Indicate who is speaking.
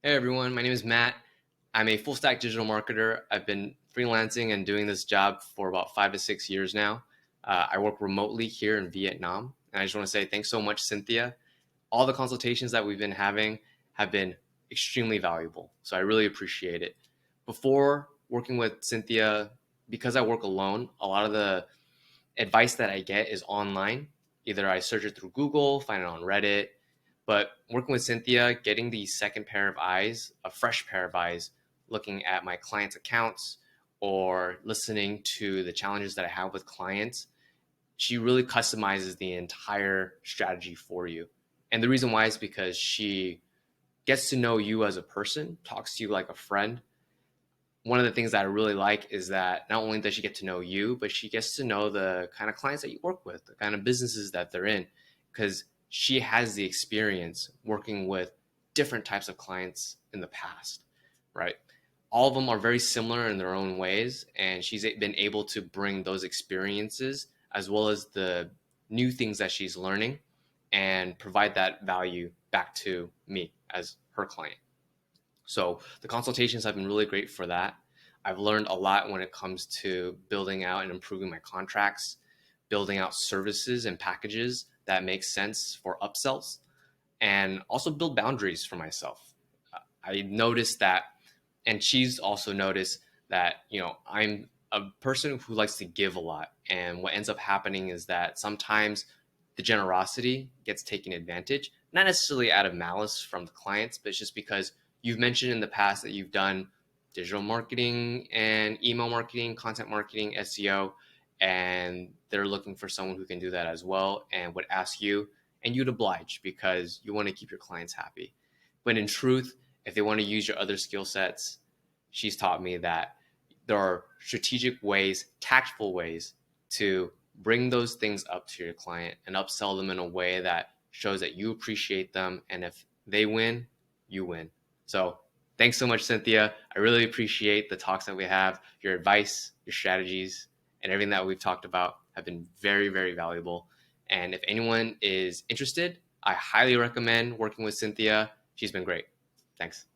Speaker 1: Hey everyone, my name is Matt. I'm a full stack digital marketer. I've been freelancing and doing this job for about 5 to 6 years now. I work remotely here in Vietnam. And I just want to say thanks so much, Cynthia. All the consultations that we've been having have been extremely valuable. So I really appreciate it. Before working with Cynthia, because I work alone, a lot of the advice that I get is online. Either I search it through Google, find it on Reddit, but working with Cynthia, getting the second pair of eyes, a fresh pair of eyes, looking at my clients' accounts or listening to the challenges that I have with clients, she really customizes the entire strategy for you. And the reason why is because she gets to know you as a person, talks to you like a friend. One of the things that I really like is that not only does she get to know you, but she gets to know the kind of clients that you work with, the kind of businesses that they're in, because she has the experience working with different types of clients in the past, right? All of them are very similar in their own ways, and she's been able to bring those experiences as well as the new things that she's learning and provide that value back to me as her client. So the consultations have been really great for that. I've learned a lot when it comes to building out and improving my contracts, building out services and packages that make sense for upsells, and also build boundaries for myself. I noticed that, and she's also noticed that, I'm a person who likes to give a lot. And what ends up happening is that sometimes the generosity gets taken advantage, not necessarily out of malice from the clients, but it's just because you've mentioned in the past that you've done digital marketing and email marketing, content marketing, SEO, and they're looking for someone who can do that as well and would ask you, and you'd oblige because you want to keep your clients happy. But in truth, if they want to use your other skill sets, she's taught me that there are strategic ways, tactful ways to bring those things up to your client and upsell them in a way that shows that you appreciate them. And if they win, you win. So thanks so much, Cynthia. I really appreciate the talks that we have. Your advice, your strategies, and everything that we've talked about have been very, very valuable. And if anyone is interested, I highly recommend working with Cynthia. She's been great. Thanks.